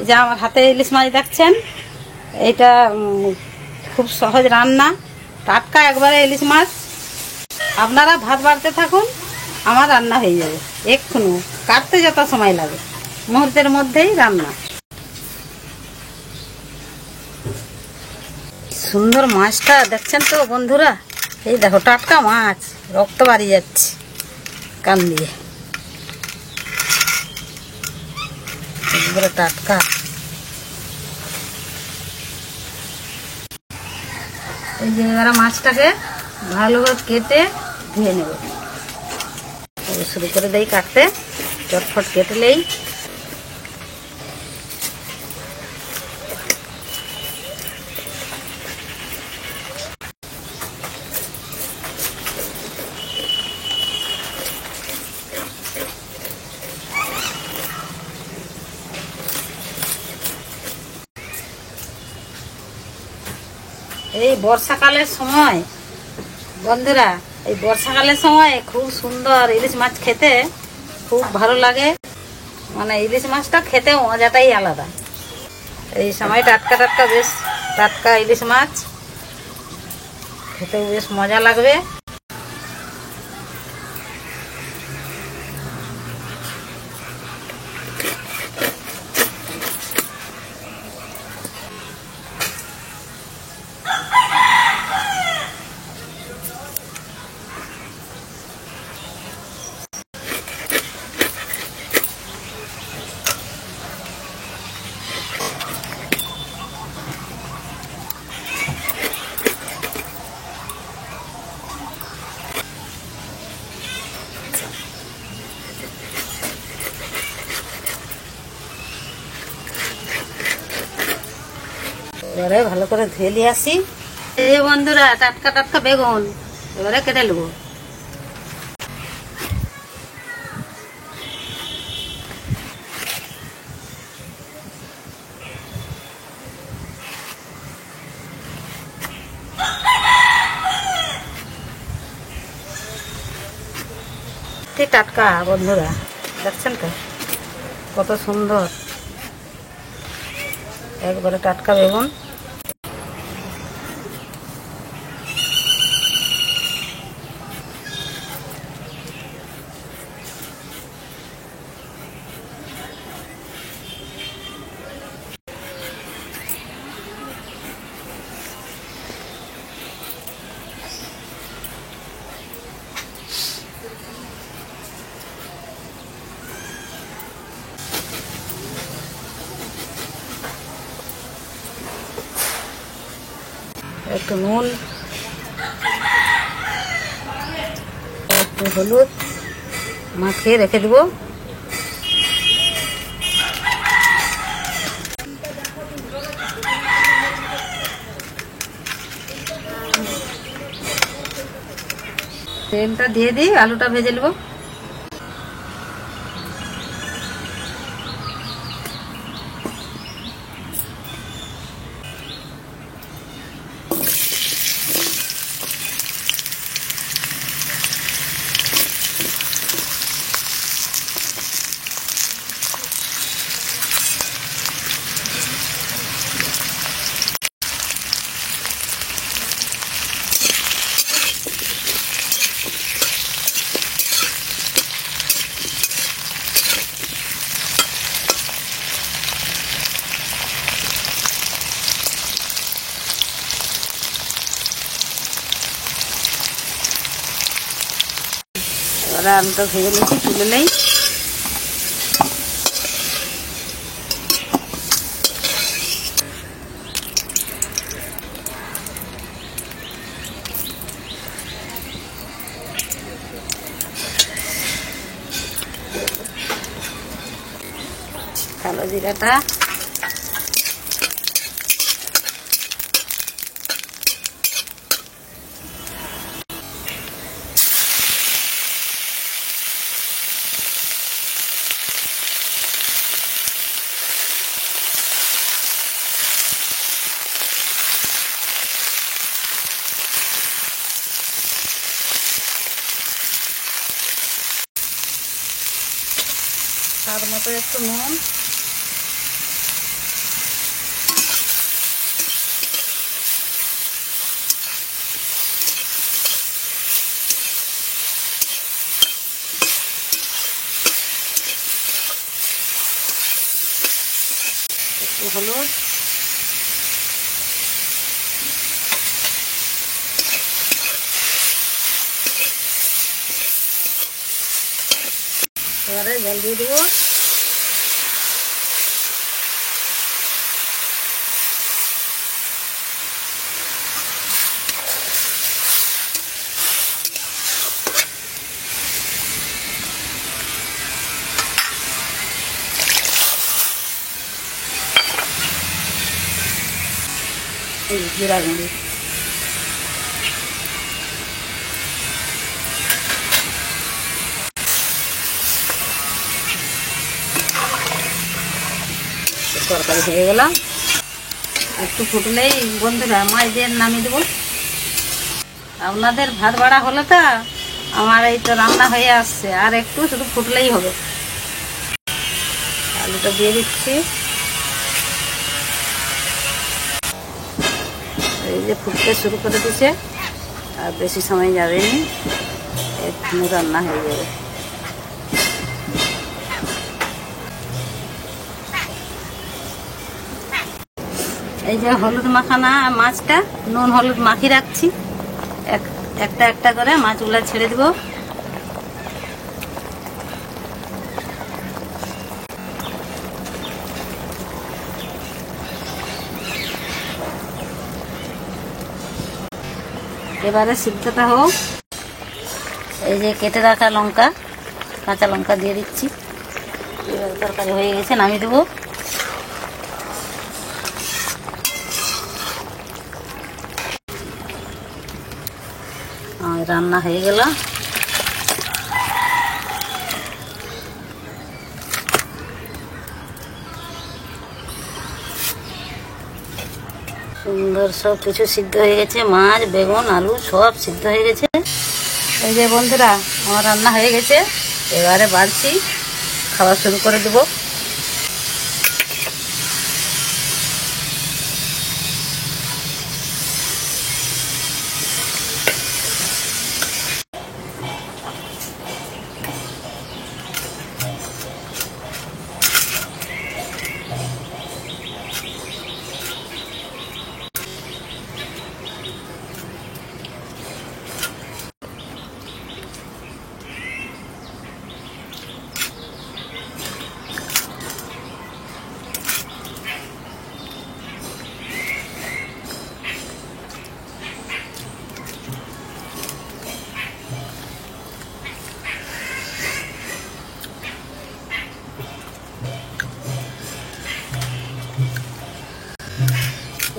যে আমার হাতে ইলিশ মাছ দেখছেন, এটা খুব সহজ রান্না, টাটকা একবারে ইলিশ মাছ। আপনারা ভাত বাড়তে থাকুন, আমার রান্না হয়ে যাবে এক্ষুনি, কাটতে যত সময় লাগে মুহূর্তের মধ্যেই রান্না। সুন্দর মাছটা দেখছেন তো বন্ধুরা, এই দেখো টাটকা মাছ, রক্ত বাড়িয়ে যাচ্ছে কান দিয়ে, একবারে টাটকা। এই যে এবারে মাছটাকে ভালো করে কেটে ধুয়ে নেব। শুরু করে দেই কাটতে, চটফট কেটেলেই। এই বর্ষাকালের সময় বন্ধুরা, এই বর্ষাকালের সময় খুব সুন্দর ইলিশ মাছ খেতে খুব ভালো লাগে। মানে ইলিশ মাছটা খেতে মজাটাই আলাদা। এই সময় টাটকা টাটকা, বেশ টাটকা ইলিশ মাছ খেতেও বেশ মজা লাগবে। এবারে ভালো করে ধুয়ে নিয়ে আসি। এই বন্ধুরা টাটকা টাটকা বেগুন এবারে কেটে নেব। টাটকা বন্ধুরা দেখছেন তো কত সুন্দর, একবারে টাটকা বেগুন। একটু নুন, একটু হলুদ মাখিয়ে রেখে দেব। তেলটা দিয়ে দিই, আলুটা ভেজে নেব। এবারে আলুটা ভেজে নিচ্ছি, তুলে নেই। কালো জিরাটা, স্বাদ মতো একটু নুন, হলুদ, এবারে জল দিয়ে দেবো। জিরা গুঁড়ি, তরকারি হয়ে গেল। একটু ফুটলেই বন্ধুরা মাছ দিয়ে নামিয়ে দেবো। আপনাদের ভাত বাড়া হলো তো, আমার এই তো রান্না হয়ে আসছে, আর একটু শুধু ফুটলেই হবে। আলুটা দিয়ে দিচ্ছি। এই যে ফুটতে শুরু করে দিছে, আর বেশি সময় যাবে না, এক্ষুনি রান্না হয়ে যাবে। এই যে হলুদ মাখানা মাছটা নুন হলুদ মাখিয়ে রাখছি, একটা একটা করে মাছগুলা ছেড়ে দেবো। এবারে সিদ্ধটা হোক। এই যে কেটে রাখা লঙ্কা, কাঁচা লঙ্কা দিয়ে দিচ্ছি। এবার তরকারি হয়ে গেছে, নামিয়ে দেবো। রান্না হয়ে গেল। সুন্দর সব কিছু সিদ্ধ হয়ে গেছে, মাছ বেগুন আলু সব সিদ্ধ হয়ে গেছে। এই যে বন্ধুরা আমার রান্না হয়ে গেছে, এবারে বাড়ছি, খাওয়া শুরু করে দেবো।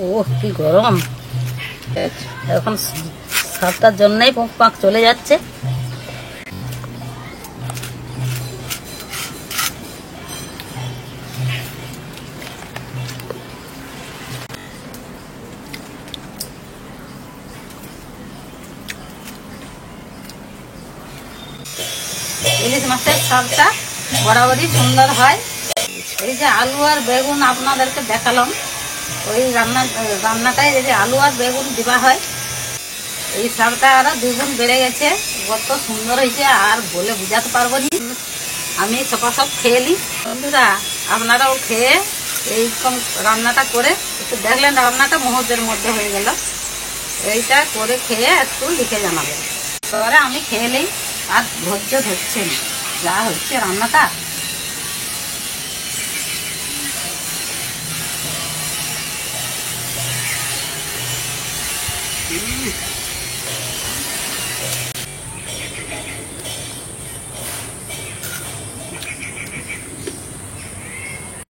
ওহ কি গরম, এখন 7টার জন্যই পুঁক পাক চলে যাচ্ছে। ইলিশ মাছের স্বাদটা বরাবরই সুন্দর হয়। এই যে আলু আর বেগুন আপনাদেরকে দেখালাম, ওই রান্নাটাই যদি আলু আর বেগুন দেওয়া হয়, এই স্বাদটা আরো দ্বিগুণ বেড়ে গেছে। কত সুন্দর হয়েছে আর বলে বুঝাতে পারবো না। আমি সব খেয়ে নিই। বন্ধুরা আপনারাও খেয়ে এইরকম রান্নাটা করে একটু দেখলেন, রান্নাটা মুহূর্তের মধ্যে হয়ে গেল। এইটা করে খেয়ে একটু লিখে জানাবেন। এবারে আমি খেয়ে নিই, আর ধৈর্য ধরছে না যা হচ্ছে রান্নাটা।